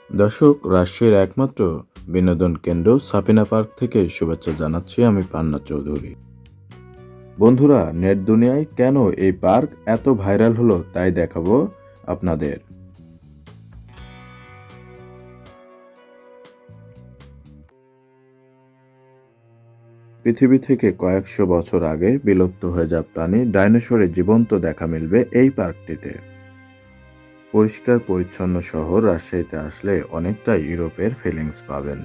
দর্শক, রাজশাহীর একমাত্র বিনোদন কেন্দ্র সাফিনা পার্ক থেকে শুভেচ্ছা জানাচ্ছি আমি পান্না চৌধুরী। বন্ধুরা, নেট দুনিয়ায় কেন এই পার্ক এত ভাইরাল হলো তাই দেখাবো আপনাদের। পৃথিবী থেকে কয়েকশো বছর আগে বিলুপ্ত হয়ে যাওয়া প্রাণী ডাইনোসরের জীবন্ত দেখা মিলবে এই পার্কটিতে। পরিষ্কার পরিচ্ছন্ন শহর রাজশাহীতে আসলে অনেকটা ইউরোপের ফিলিংস পাবেন।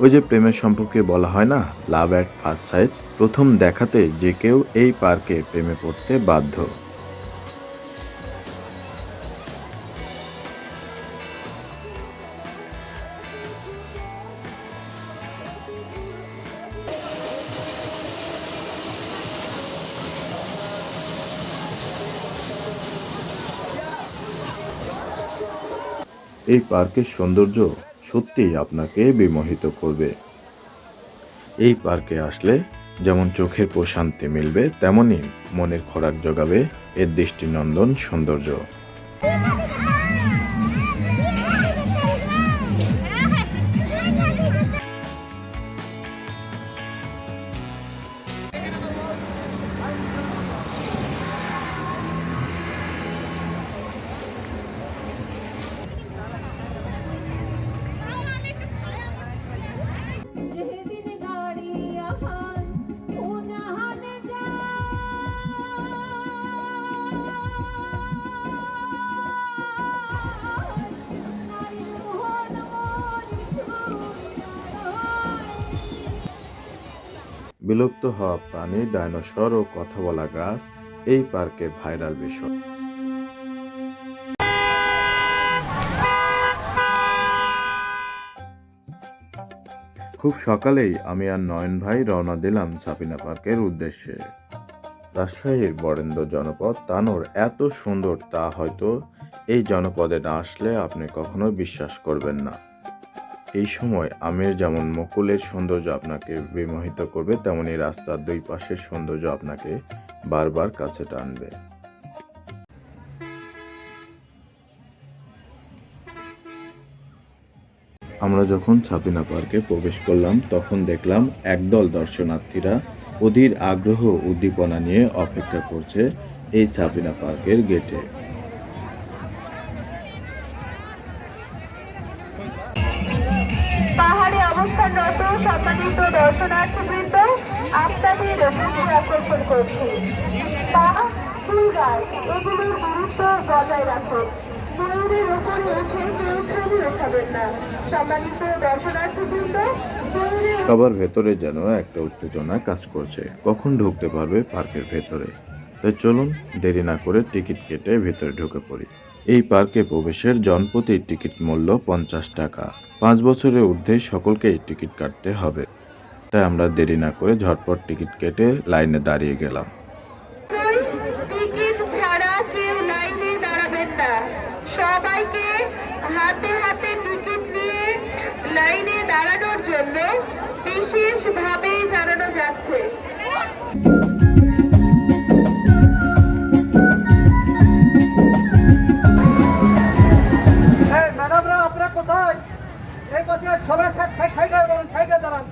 ওই যে প্রেমের সম্পর্কে বলা হয় না, লাভ অ্যাট ফার্স্ট সাইট, প্রথম দেখাতে যে কেউ এই পার্কে প্রেমে পড়তে বাধ্য। এই পার্কের সৌন্দর্য সত্যিই আপনাকে বিমোহিত করবে। এই পার্কে আসলে যেমন চোখের প্রশান্তি মিলবে, তেমনি মনের খোরাক জোগাবে এর দৃষ্টিনন্দন সৌন্দর্য। বিলুপ্ত হওয়া প্রাণী, ডাইনোসর ও কথা বলা গাছ এই পার্কের ভাইরাল বিষয়। খুব সকালেই আমি আর নয়ন ভাই রওনা দিলাম সাফিনা পার্কের উদ্দেশ্যে। রাজশাহীর বরেন্দ্র জনপদ তানোর এত সুন্দর তা হয়তো এই জনপদে না আসলে আপনি কখনো বিশ্বাস করবেন না। এই সময় আমের যেমন মুকুলের সৌন্দর্য আপনাকে বিমোহিত করবে, তেমনি রাস্তার দুই পাশের সৌন্দর্য আপনাকে বারবার কাছে টানবে। আমরা যখন সাফিনা পার্কে প্রবেশ করলাম তখন দেখলাম একদল দর্শনার্থীরা অধীর আগ্রহ উদ্দীপনা নিয়ে অপেক্ষা করছে এই সাফিনা পার্কের গেটে। পাহাড়ে অবস্থানরত সম্মানিত দর্শনার্থীবৃন্দ, আপনাদের দৃষ্টি আকর্ষণ করছি। পা, চুল গাছ এগুলোর গুরুত্ব বজায় রাখুন। ময়ূরের উপরে উঠে কেউ ছবি ওঠাবেন না। সম্মানিত দর্শনার্থীবৃন্দ, সবার ভেতরে যেন একটা উত্তেজনা কাজ করছে, কখন ঢুকতে পারবে পার্কের ভেতরে। তাই চলুন দেরি না করে টিকিট কেটে ভেতরে ঢুকে পড়ি। এই পার্কে প্রবেশের জনপ্রতি টিকিট মূল্য 50 টাকা। 5 বছরের ঊর্ধ্বে সকলকেই টিকিট কাটতে হবে। তাই আমরা দেরি না করে ঝটপট টিকিট কেটে লাইনে দাঁড়িয়ে গেলাম। টিকিট ছাড়া কেউ লাইনে দাঁড়াবেন না। সবাইকে হাতে হাতে টিকিট নিয়ে লাইনে দাঁড়ানোর জন্য বিশেষভাবে জানানো যাচ্ছে। ম্যাডামরা আপনারা কোথায়? এই পাশে সবাই সাইডে দাঁড়ান, সাইডে দাঁড়ান।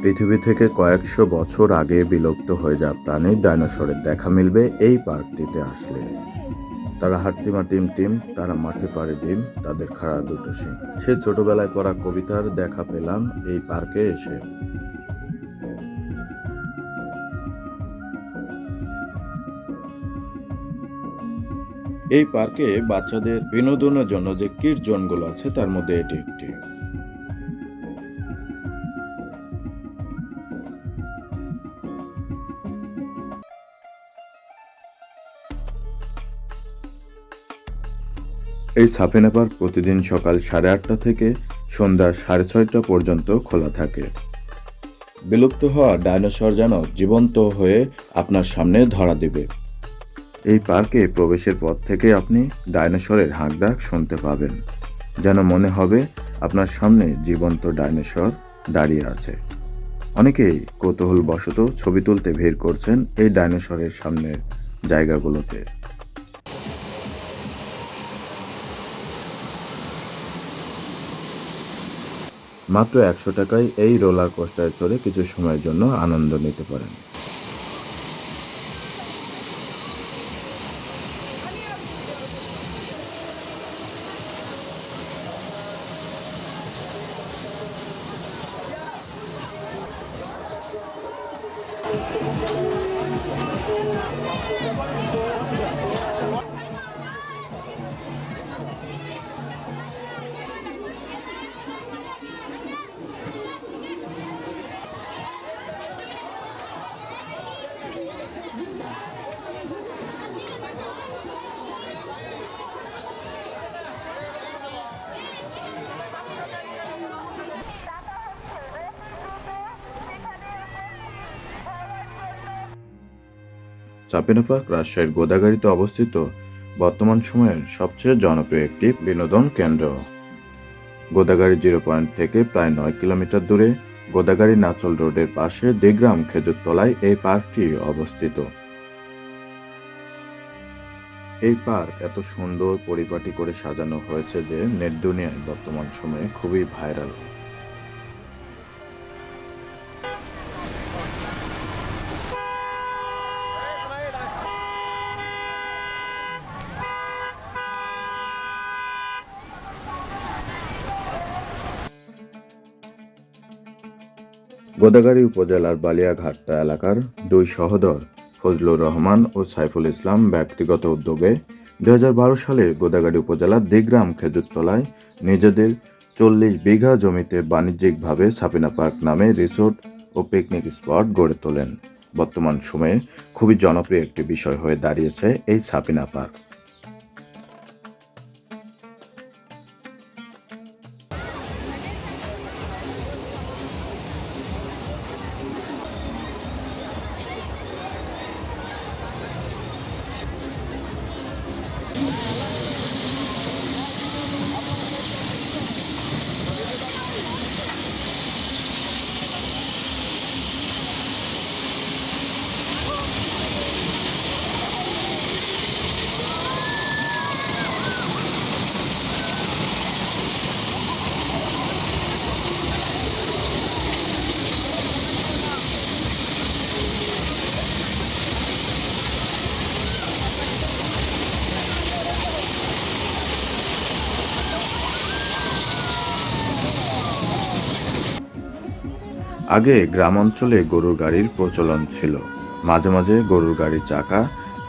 পৃথিবী থেকে কয়েকশো বছর আগে বিলুপ্ত হয়ে যাওয়া প্রাণী ডাইনোসরের দেখা মিলবে এই পার্কটিতে আসলে। তারা হাট্টিমা টিম টিম, তারা মাঠে পাড়ে ডিম, তাদের খাড়া দুটো শিং। সেই ছোটবেলায় পড়া কবিতার দেখা পেলাম এই পার্কে এসে। এই পার্কে বাচ্চাদের বিনোদনের জন্য যে কিড জোনগুলো আছে তার মধ্যে এটি একটি। এই সাফিনা পার্ক প্রতিদিন সকাল 8:30 থেকে সন্ধ্যা 6:30 পর্যন্ত খোলা থাকে। বিলুপ্ত হওয়া ডাইনোসর যেন জীবন্ত হয়ে আপনার সামনে ধরা দেবে। এই পার্কে প্রবেশের পর থেকে আপনি ডাইনোসরের হাঁকডাক শুনতে পাবেন, যেন মনে হবে আপনার সামনে জীবন্ত ডাইনোসর দাঁড়িয়ে আছে। অনেকেই কৌতূহলবশত ছবি তুলতে ভিড় করছেন এই ডাইনোসরের সামনের জায়গাগুলোতে। মাত্র 100 টাকায় এই রোলার কোস্টারে চড়ে কিছু সময়ের জন্য আনন্দ নিতে পারেন। সাফিনা পার্ক রাজশাহীর গোদাগাড়ীতে অবস্থিত বর্তমান সময়ের সবচেয়ে জনপ্রিয় একটি বিনোদন কেন্দ্র। গোদাগাড়ী 0 পয়েন্ট থেকে প্রায় 9 কিলোমিটার দূরে গোদাগাড়ী নাচল রোডের পাশে দেগ্রাম খেজুরতলায় এই পার্কটি অবস্থিত। এই পার্ক এত সুন্দর পরিপাটি করে সাজানো হয়েছে যে নেট দুনিয়ায় বর্তমান সময়ে খুবই ভাইরাল। গোদাগাড়ী উপজেলার বালিয়াঘাট্টা এলাকার দুই সহোদর ফজলুর রহমান ও সাইফুল ইসলাম ব্যক্তিগত উদ্যোগে 2012 সালে গোদাগাড়ী উপজেলার দেগ্রাম খেজুরতলায় নিজেদের 40 বিঘা জমিতে বাণিজ্যিকভাবে সাফিনা পার্ক নামে রিসোর্ট ও পিকনিক স্পট গড়ে তোলেন। বর্তমান সময়ে খুবই জনপ্রিয় একটি বিষয় হয়ে দাঁড়িয়েছে এই সাফিনা পার্ক। আগে গ্রাম অঞ্চলে গরুর গাড়ির প্রচলন ছিল। মাঝে মাঝে গরুর গাড়ির চাকা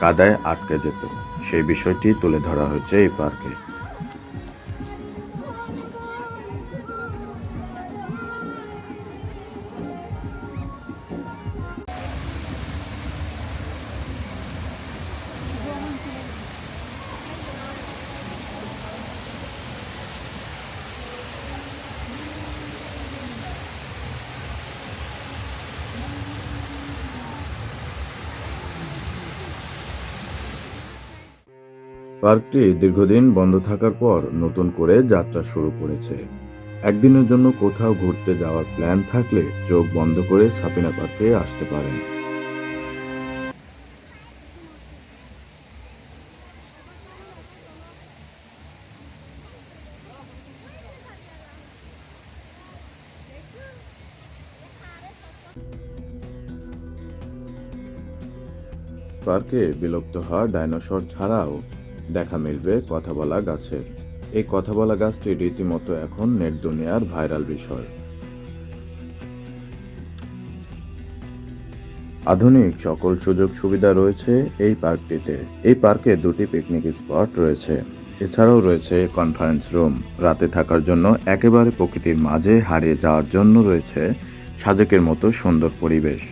কাদায় আটকে যেত। সেই বিষয়টি তুলে ধরা হয়েছে এই পার্কে। পার্কটি দীর্ঘদিন বন্ধ থাকার পর নতুন করে যাত্রা শুরু করেছে। একদিনের জন্য কোথাও ঘুরতে যাওয়ার প্ল্যান থাকলে চোখ বন্ধ করে সাফিনা পার্কে আসতে পারেন। পার্কে বিলুপ্ত হওয়া ডাইনোসর ছাড়াও দেখা মিলবে কথা বলা গাছের। এই কথা বলা গাছটি রীতিমতো এখন নেট দুনিয়ার ভাইরাল বিষয়। আধুনিক সকল সুযোগ সুবিধা রয়েছে এই পার্কটিতে। এই পার্কে 2টি পিকনিক স্পট রয়েছে। এছাড়াও রয়েছে কনফারেন্স রুম। রাতে থাকার জন্য একেবারে প্রকৃতির মাঝে হারিয়ে যাওয়ার জন্য রয়েছে সাজেকের মতো সুন্দর পরিবেশ।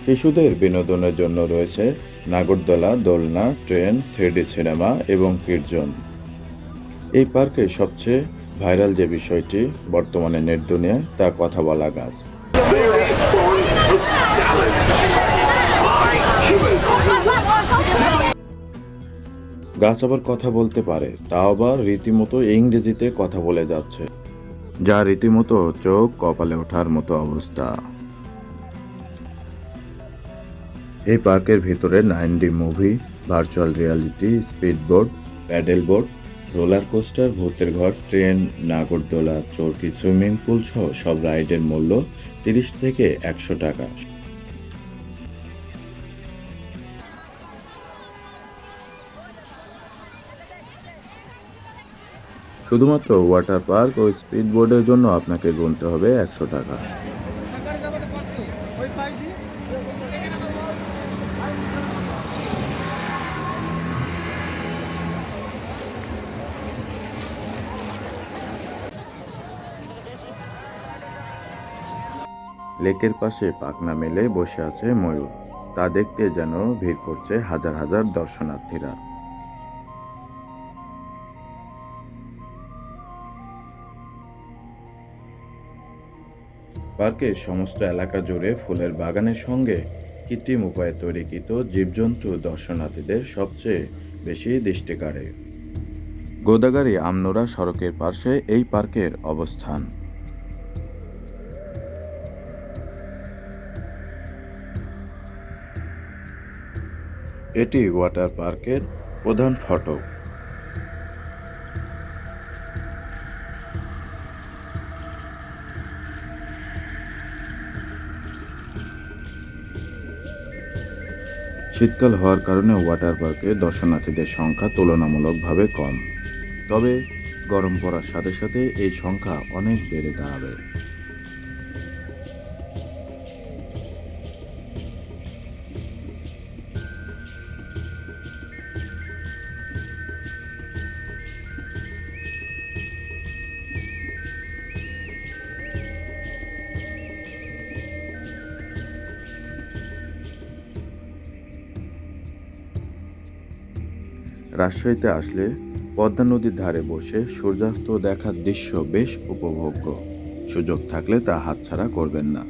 শিশুদের বিনোদনের জন্য রয়েছে নাগরদোলা, দোলনা, ট্রেন, 3D সিনেমা এবং কিড জোন। এই পার্কে সবচেয়ে ভাইরাল যে বিষয়টি বর্তমানে নেট দুনিয়ায় তা কথা বলা গাছ। গাছ আবার কথা বলতে পারে, তাও আবার রীতিমতো ইংরেজিতে কথা বলে যাচ্ছে, যা রীতিমতো চোখ কপালে ওঠার মতো অবস্থা। এই পার্কের ভিতরে 9D movie, virtual reality, speedboat, pedal boat, roller coaster, ভূতের ঘর, ট্রেন, নাগরদোলা, চরকি, সুইমিং পুল সহ সব রাইডের মূল্য 30 থেকে 100 টাকা। শুধুমাত্র ওয়াটার পার্ক ও স্পিড বোর্ডের জন্য আপনাকে গুনতে হবে 100 টাকা। ওই পাই দিয়ে লেকের পাশে পাখনা মেলে বসে আছে ময়ূর, তা দেখতে যেন ভিড় করছে হাজার হাজার দর্শনার্থীরা। পার্কের সমস্ত এলাকা জুড়ে ফুলের বাগানের সঙ্গে কৃত্রিম উপায়ে তৈরিকৃত জীবজন্তু দর্শনার্থীদের সবচেয়ে বেশি দৃষ্টি কাড়ে। গোদাগাড়ি আমনোরা সড়কের পাশে এই পার্কের অবস্থান। এটি ওয়াটার পার্কের প্রধান ফটক। শীতকাল হওয়ার কারণে ওয়াটার পার্কে দর্শনার্থীদের সংখ্যা তুলনামূলকভাবে কম, তবে গরম পড়ার সাথে সাথে এই সংখ্যা অনেক বেড়ে দাঁড়াবে। রাজশাহীতে আসলে পদ্মা নদীর ধারে বসে সূর্যাস্ত দেখার দৃশ্য বেশ উপভোগ্য। সুযোগ থাকলে তা হাতছাড়া করবেন না।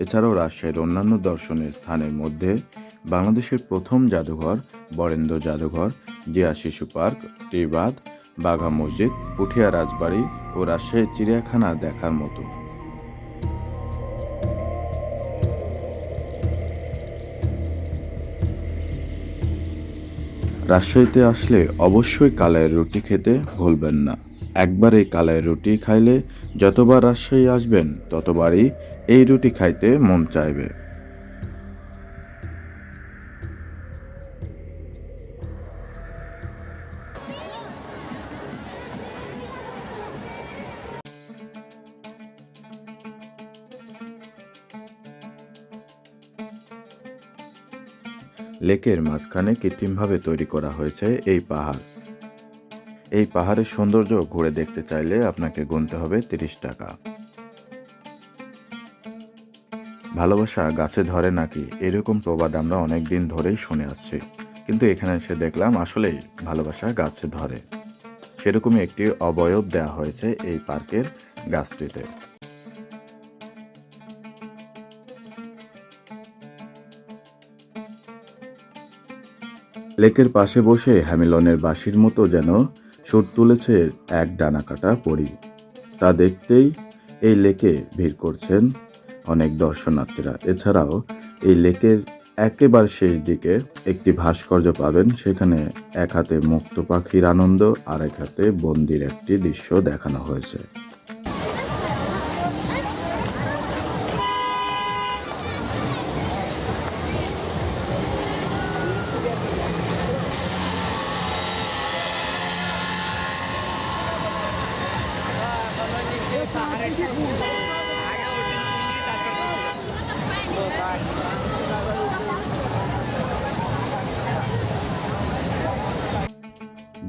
এছাড়াও রাজশাহীর অন্যান্য দর্শনীয় স্থানের মধ্যে বাংলাদেশের প্রথম জাদুঘর বরেন্দ্র জাদুঘর, জিয়া শিশু পার্ক, টিবাদ, বাঘা মসজিদ, পুঠিয়া রাজবাড়ি ও রাজশাহী চিড়িয়াখানা দেখার মতো। রাজশাহীতে আসলে অবশ্যই কালাইয়ের রুটি খেতে ভুলবেন না। একবার এই কালাইয়ের রুটি খাইলে যতবার রাজশাহী আসবেন ততবারই এই রুটি খাইতে মন চাইবে। লেকের মাঝখানে কৃত্রিমভাবে তৈরি করা হয়েছে এই পাহাড়। এই পাহাড়ের সৌন্দর্য ঘুরে দেখতে চাইলে আপনাকে গুনতে হবে 30 টাকা। ভালোবাসা গাছে ধরে নাকি, এরকম প্রবাদ আমরা অনেক দিন ধরেই শুনে আসছি, কিন্তু এখানে এসে দেখলাম আসলেই ভালোবাসা গাছে ধরে। সেরকমই একটি অবয়ব দেওয়া হয়েছে এই পার্কের গাছটিতে। লেকের পাশে বসে হ্যামিলনের বাঁশির মতো যেন সুর তুলেছে এক ডানাকাটা পরী। তা দেখতেই এই লেকে ভিড় করছেন অনেক দর্শনার্থীরা। এছাড়াও এই লেকের একেবারে শেষ দিকে একটি ভাস্কর্য পাবেন, সেখানে এক হাতে মুক্ত পাখির আনন্দ আর এক হাতে বন্দির একটি দৃশ্য দেখানো হয়েছে।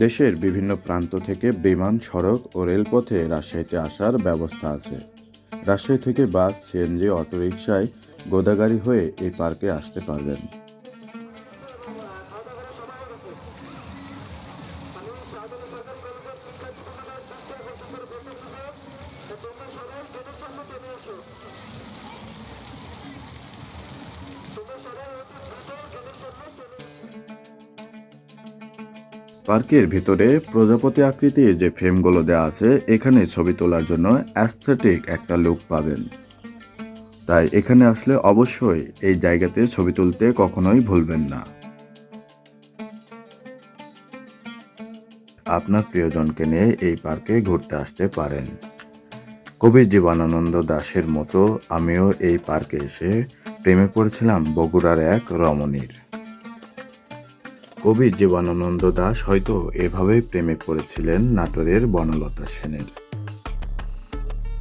দেশের বিভিন্ন প্রান্ত থেকে বিমান, সড়ক ও রেলপথে রাজশাহীতে আসার ব্যবস্থা আছে। রাজশাহী থেকে বাস, সিএনজি, অটোরিকশায় গোদাগাড়ি হয়ে এই পার্কে আসতে পারবেন। পার্কের ভিতরে প্রজাপতি আকৃতির যে ফ্রেমগুলো দেওয়া আছে, এখানে ছবি তোলার জন্য অ্যাস্থেটিক একটা লুক পাবেন। তাই এখানে আসলে অবশ্যই এই জায়গাতে ছবি তুলতে কখনোই ভুলবেন না। আপনার প্রিয়জনকে নিয়ে এই পার্কে ঘুরতে আসতে পারেন। কবি জীবনানন্দ দাশের মতো আমিও এই পার্কে এসে প্রেমে পড়েছিলাম বগুড়ার এক রমণীর। কবি জীবনানন্দ দাশ হয়তো এভাবেই প্রেমে পড়েছিলেন নাটোরের বনলতা সেনের।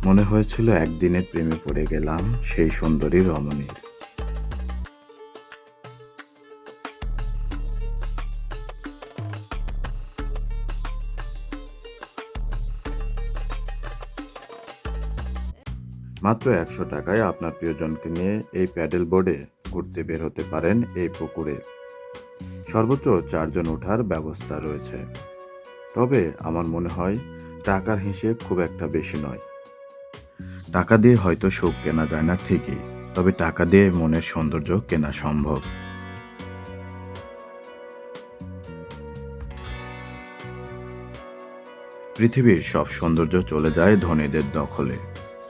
মনে হয়েছিল একদিনে প্রেমে পড়ে গেলাম সেই সুন্দরী রমণীর। মাত্র 100 টাকায় আপনার প্রিয়জনকে নিয়ে এই প্যাডেল বোর্ডে ঘুরতে বের হতে পারেন এই পুকুরে। সর্বোচ্চ 4 জন ওঠার ব্যবস্থা রয়েছে। তবে আমার মনে হয় টাকার হিসেব খুব একটা বেশি নয়। টাকা দিয়ে হয়তো সুখ কেনা যায় না ঠিকই, তবে টাকা দিয়ে মনের সৌন্দর্য কেনা সম্ভব। পৃথিবীর সব সৌন্দর্য চলে যায় ধনীদের দখলে,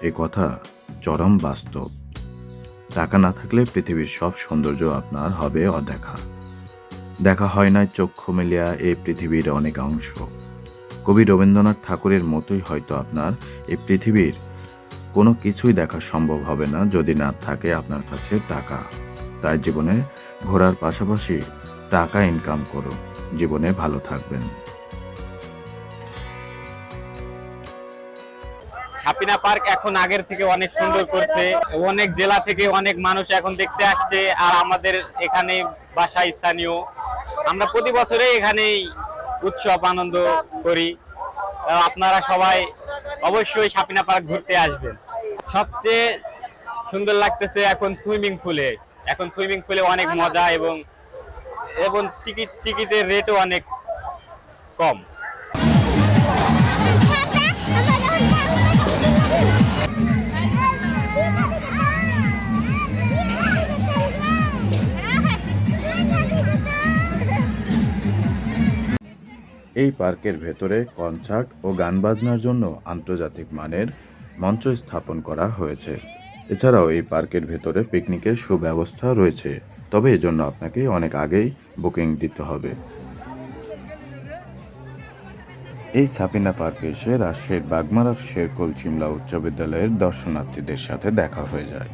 এ কথা চরম বাস্তব। টাকা না থাকলে পৃথিবীর সব সৌন্দর্য আপনার হবে অদেখা। দেখা হয় না চক্ষু মেলিয়া এই পৃথিবীর অনেক অংশ। কবি রবীন্দ্রনাথ ঠাকুরের মতোই হয়তো আপনার এই পৃথিবীর কোনো কিছুই দেখা সম্ভব হবে না যদি না থাকে আপনার কাছে টাকা। তাই জীবনে ঘোরার পাশাপাশি টাকা ইনকাম করুন, জীবনে ভালো থাকবেন। সাপিনা পার্ক এখন আগের থেকে অনেক সুন্দর করছে। অনেক জেলা থেকে অনেক মানুষ এখন দেখতে আসছে, আর আমাদের এখানে বাসা স্থানীয়। আমরা প্রতি বছরে এখানেই উৎসব আনন্দ করি। আপনারা সবাই অবশ্যই সাপিনা পার্ক ঘুরতে আসবেন। সবচেয়ে সুন্দর লাগতেছে এখন সুইমিং পুলে। এখন সুইমিং পুলে অনেক মজা এবং এবং টিকিটের রেটও অনেক কম। এই পার্কের ভেতরে কনসার্ট ও গান বাজনার জন্য আন্তর্জাতিক মানের মঞ্চ স্থাপন করা হয়েছে। এছাড়াও এই পার্কের ভেতরে পিকনিকের সুব্যবস্থা রয়েছে, তবে এজন্য আপনাকে অনেক আগেই বুকিং দিতে হবে। এই সাপিনা পার্কে এসে রাজশাহীর বাগমারার শেরকুল চিমলা উচ্চ বিদ্যালয়ের দর্শনার্থীদের সাথে দেখা হয়ে যায়।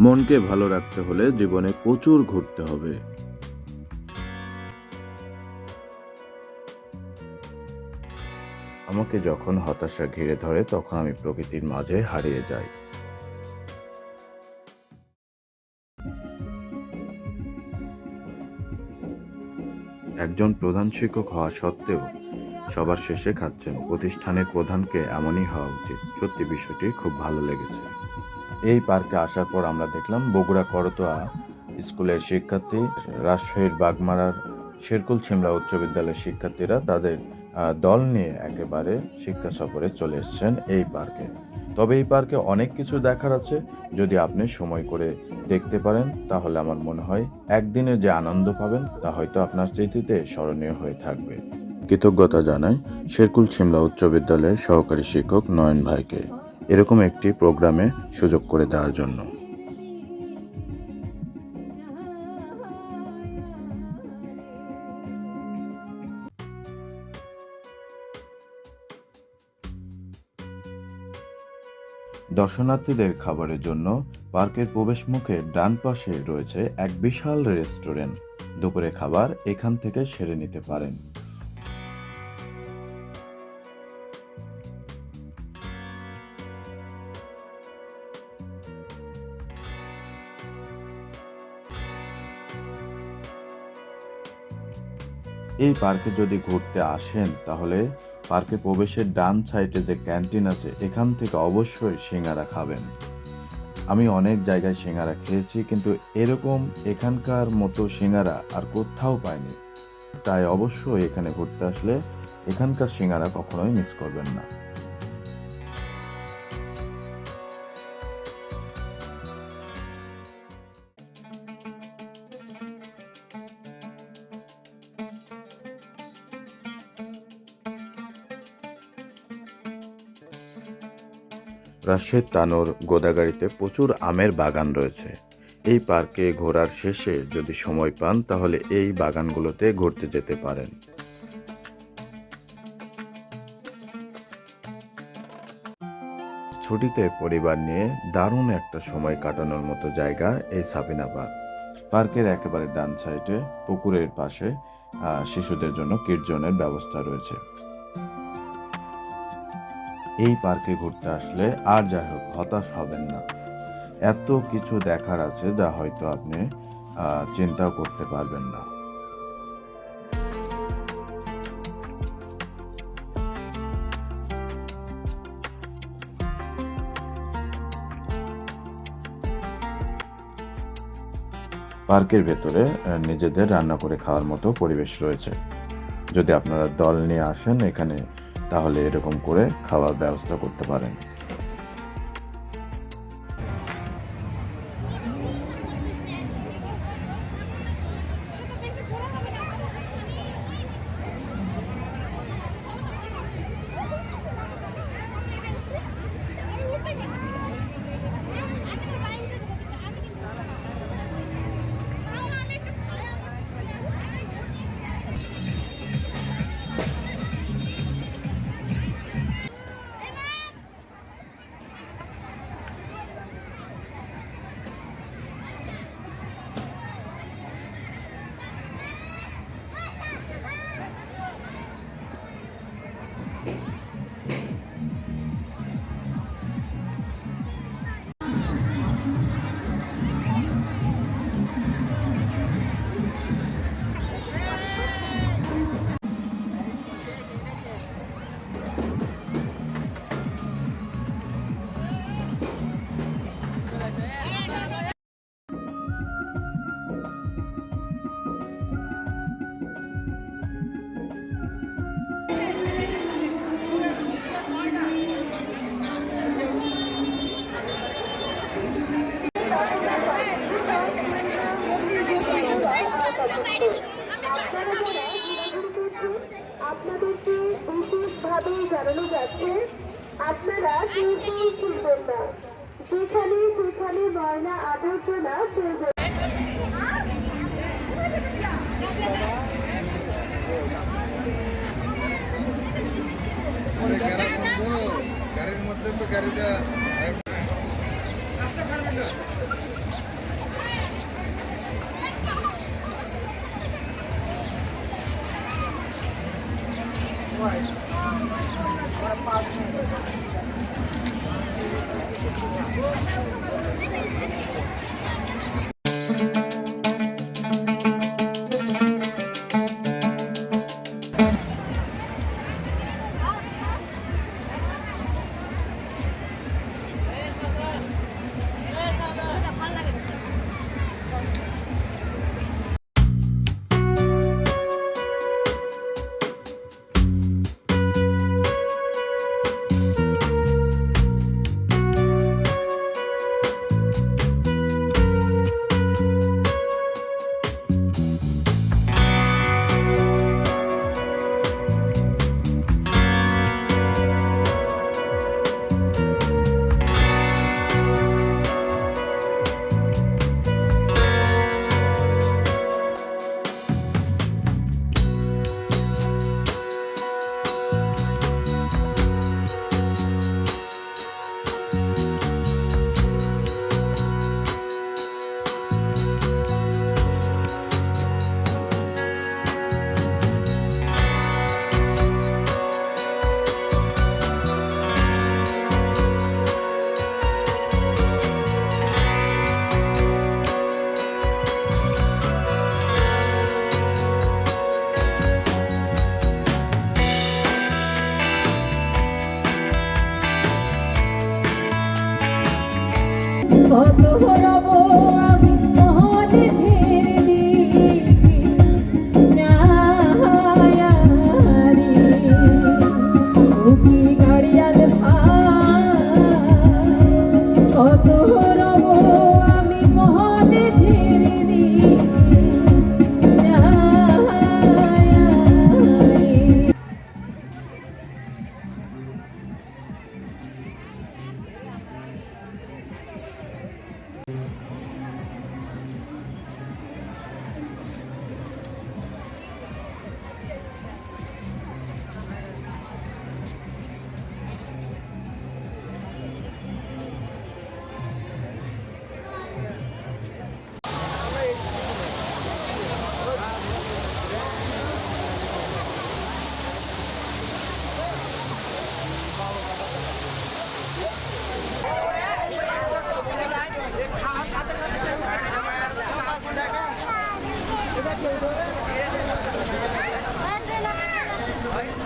মনকে ভালো রাখতে হলে জীবনে প্রচুর ঘুরতে হবে। আমাকে যখন হতাশা ঘিরে ধরে তখন আমি প্রকৃতির মাঝে হারিয়ে যাই। একজন প্রধান শিক্ষক হওয়া সত্ত্বেও সবার শেষে খাচ্ছেন। প্রতিষ্ঠানের প্রধানকে এমনই হওয়া উচিত। সত্যি বিষয়টি খুব ভালো লেগেছে। এই পার্কে আসার পর আমরা দেখলাম বগুড়া করতোয়া স্কুলের শিক্ষার্থী, রাজশাহীর বাগমারার শেরকুল চিমলা উচ্চ বিদ্যালয়ের শিক্ষার্থীরা তাদের দল নিয়ে একেবারে শিক্ষা সফরে চলে এসেছেন এই পার্কে। তবে এই পার্কে অনেক কিছু দেখার আছে। যদি আপনি সময় করে দেখতে পারেন তাহলে আমার মনে হয় একদিনে যে আনন্দ পাবেন তা হয়তো আপনার স্মৃতিতে স্মরণীয় হয়ে থাকবে। কৃতজ্ঞতা জানাই শেরকুল চিমলা উচ্চ বিদ্যালয়ের সহকারী শিক্ষক নয়ন ভাইকে এরকম একটি প্রোগ্রামে সুযোগ করে দেওয়ার জন্য। দর্শনার্থীদের খাবারের জন্য পার্কের প্রবেশ মুখের ডান পাশে রয়েছে এক বিশাল রেস্টুরেন্ট। দুপুরে খাবার এখান থেকে সেরে নিতে পারেন। এই পার্কে যদি ঘুরতে আসেন তাহলে পার্কে প্রবেশের ডান সাইডে যে ক্যান্টিন আছে এখান থেকে অবশ্যই সিঙ্গারা খাবেন। আমি অনেক জায়গায় সিঙ্গারা খেয়েছি, কিন্তু এরকম এখানকার মতো সিঙ্গারা আর কোথাও পাইনি। তাই অবশ্যই এখানে ঘুরতে আসলে এখানকার সিঙ্গারা কখনোই মিস করবেন না। রাজশাহীর তানোর গোদাগাড়িতে প্রচুর আমের বাগান রয়েছে। এই পার্কে ঘোরার শেষে যদি সময় পান তাহলে এই বাগানগুলোতে ঘুরতে যেতে পারেন। ছুটিতে পরিবার নিয়ে দারুণ একটা সময় কাটানোর মতো জায়গা এই সাবিনা পার্ক। পার্কের একেবারে ডান সাইডে পুকুরের পাশে শিশুদের জন্য কিডস জোনের ব্যবস্থা রয়েছে। এই পার্কে ঘুরতে আসলে আর যাই হোক হতাশ হবেন না। এত কিছু দেখার আছে যা হয়তো আপনি চিন্তাও করতে পারবেন না। পার্কের ভেতরে নিজেদের রান্না করে খাওয়ার মতো পরিবেশ রয়েছে। যদি আপনারা দল নিয়ে আসেন এখানে তাহলে এরকম করে খাওয়ার ব্যবস্থা করতে পারেন। আপনাদেরকে বিশেষভাবে জানানো যাচ্ছে আপনারা কেউ শুনবেন না। যেখানে সেখানে ময়লা আবর্জনা ফেলবেন। গাড়ির মধ্যে তো গাড়িটা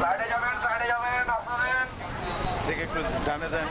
সাইডে যাবেন আপনাদের দেখে একটু ডানে দেন